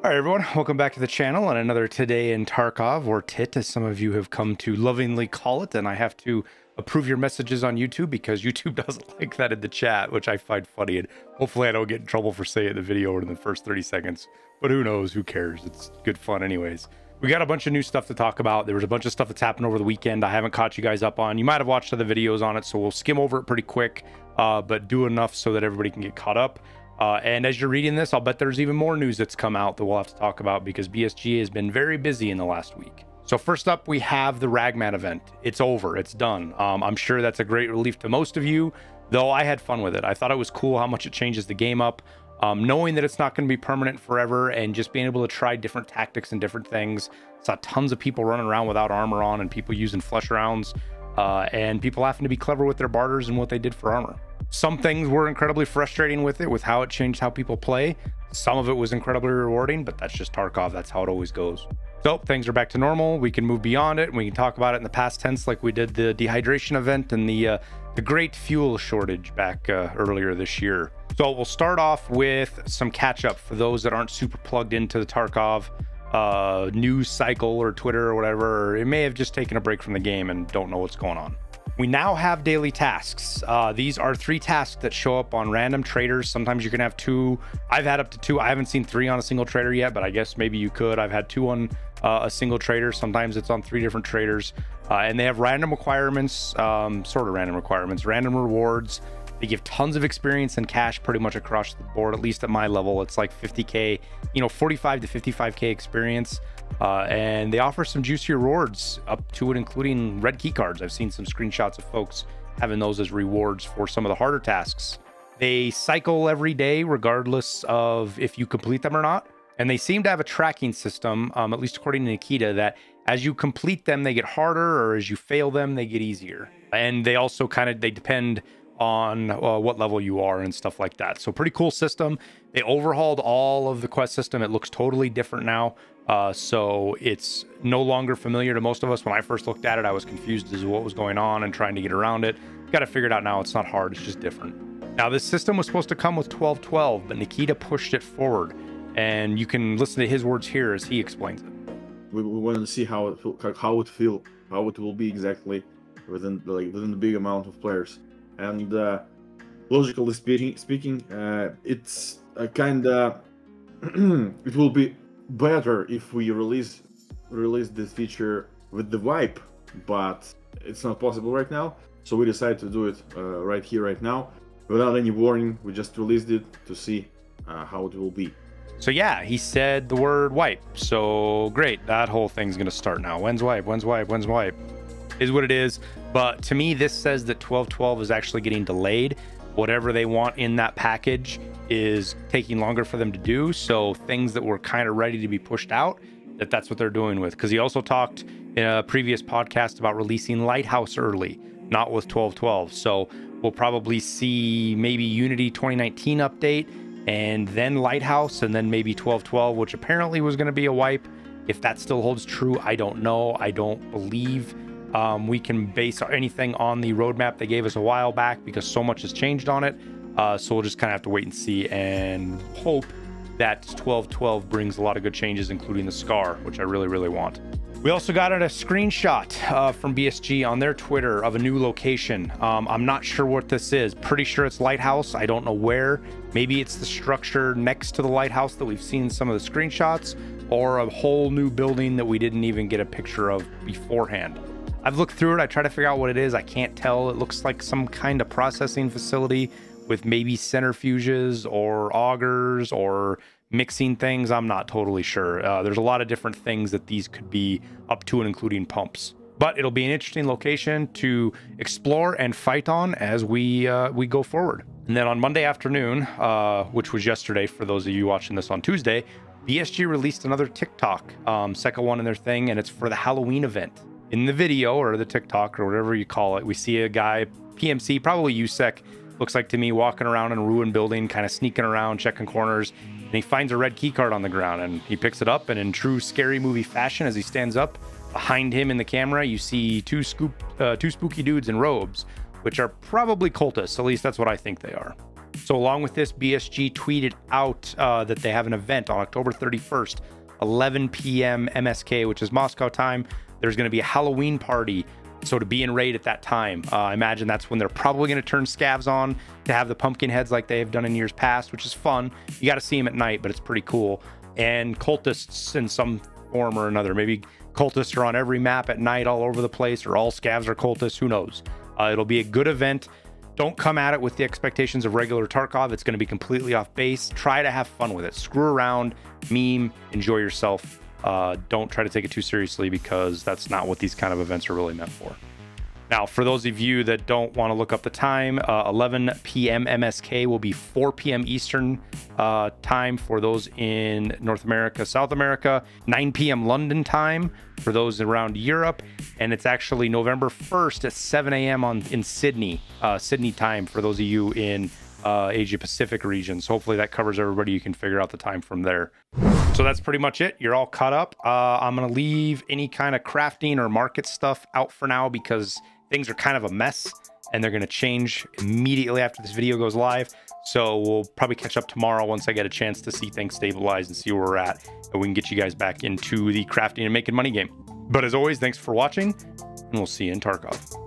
All right, everyone, welcome back to the channel and another Today in Tarkov, or TIT, as some of you have come to lovingly call it. And I have to approve your messages on YouTube because YouTube doesn't like that in the chat, which I find funny. And hopefully I don't get in trouble for saying it in the video or in the first 30 seconds. But who knows? Who cares? It's good fun anyways. We got a bunch of new stuff to talk about. There was a bunch of stuff that's happened over the weekend I haven't caught you guys up on. You might have watched other videos on it, so we'll skim over it pretty quick, but do enough so that everybody can get caught up. And as you're reading this, I'll bet there's even more news that's come out that we'll have to talk about because BSG has been very busy in the last week. So first up, we have the Ragman event. It's over. It's done. I'm sure that's a great relief to most of you, though I had fun with it. I thought it was cool how much it changes the game up. Knowing that it's not going to be permanent forever and just being able to try different tactics and different things. Saw tons of people running around without armor on and people using flesh rounds and people having to be clever with their barters and what they did for armor. Some things were incredibly frustrating with it, with how it changed how people play. Some of it was incredibly rewarding, but that's just Tarkov. That's how it always goes. So things are back to normal. We can move beyond it and we can talk about it in the past tense like we did the dehydration event and the great fuel shortage back earlier this year. So we'll start off with some catch up for those that aren't super plugged into the Tarkov news cycle or Twitter or whatever, or it may have just taken a break from the game and don't know what's going on. We now have daily tasks. These are 3 tasks that show up on random traders. Sometimes you can have 2. I've had up to 2. I haven't seen 3 on a single trader yet, but I guess maybe you could. I've had 2 on a single trader. Sometimes it's on 3 different traders. And they have random requirements, sort of random requirements, random rewards. They give tons of experience and cash pretty much across the board, at least at my level. It's like 50K, 45 to 55K experience. And they offer some juicy rewards up to it, including red key cards. I've seen some screenshots of folks having those as rewards for some of the harder tasks. They cycle every day, regardless of if you complete them or not. And they seem to have a tracking system, at least according to Nikita, that as you complete them, they get harder, or as you fail them, they get easier. And they also they depend on what level you are and stuff like that. So pretty cool system. They overhauled all of the quest system. It looks totally different now. So it's no longer familiar to most of us. When I first looked at it, I was confused as to what was going on and trying to get around it. Got to figure it out now. It's not hard. It's just different. Now, this system was supposed to come with 12.12, but Nikita pushed it forward. And you can listen to his words here as he explains it. We want to see how it will be exactly within the big amount of players. And logically speaking, it's kind of it will be better if we release this feature with the wipe, but it's not possible right now. So we decided to do it right here, right now, without any warning. We just released it to see how it will be. So yeah, he said the word wipe. So great, that whole thing's gonna start now. When's wipe? When's wipe? When's wipe? Is what it is. But to me, this says that 12.12 is actually getting delayed. Whatever they want in that package is taking longer for them to do. So things that were kind of ready to be pushed out, that's what they're doing with. Because he also talked in a previous podcast about releasing Lighthouse early, not with 12.12. So we'll probably see maybe Unity 2019 update and then Lighthouse and then maybe 12.12, which apparently was going to be a wipe. If that still holds true, I don't know. I don't believe we can base anything on the roadmap they gave us a while back because so much has changed on it. So we'll just kind of have to wait and see and hope that 12.12 brings a lot of good changes, including the Scar, which I really, really want. We also got a screenshot from BSG on their Twitter of a new location. I'm not sure what this is. Pretty sure it's Lighthouse. I don't know where. Maybe it's the structure next to the lighthouse that we've seen in some of the screenshots, or a whole new building that we didn't even get a picture of beforehand. I've looked through it. I try to figure out what it is. I can't tell. It looks like some kind of processing facility with maybe centrifuges or augers or mixing things. I'm not totally sure. There's a lot of different things that these could be up to and including pumps. But it'll be an interesting location to explore and fight on as we go forward. And then on Monday afternoon, which was yesterday for those of you watching this on Tuesday, BSG released another TikTok, second one in their thing, and it's for the Halloween event. In the video, or the TikTok, or whatever you call it, we see a guy, PMC, probably USEC, looks like to me, walking around in a ruined building, kind of sneaking around, checking corners, and he finds a red key card on the ground, and he picks it up, and in true scary movie fashion, as he stands up, behind him in the camera, you see two spooky dudes in robes, which are probably cultists. At least that's what I think they are. So along with this, BSG tweeted out that they have an event on October 31st, 11 p.m. MSK, which is Moscow time. There's going to be a Halloween party. So to be in raid at that time, I imagine that's when they're probably going to turn scavs on to have the pumpkin heads like they have done in years past, which is fun. You got to see them at night, but it's pretty cool. And cultists in some form or another. Maybe cultists are on every map at night all over the place, or all scavs are cultists. Who knows? It'll be a good event. Don't come at it with the expectations of regular Tarkov. It's going to be completely off base. Try to have fun with it. Screw around, meme, enjoy yourself. Don't try to take it too seriously, because that's not what these kind of events are really meant for. Now, for those of you that don't want to look up the time, 11 p.m. MSK will be 4 p.m. Eastern time for those in North America, South America, 9 p.m. London time for those around Europe, and it's actually November 1st at 7 a.m. in Sydney, Sydney time for those of you in Asia Pacific regions. Hopefully that covers everybody. You can figure out the time from there. So that's pretty much it. You're all caught up. I'm going to leave any kind of crafting or market stuff out for now, because things are kind of a mess and they're going to change immediately after this video goes live. So we'll probably catch up tomorrow once I get a chance to see things stabilize and see where we're at, and we can get you guys back into the crafting and making money game. But as always, thanks for watching, and we'll see you in Tarkov.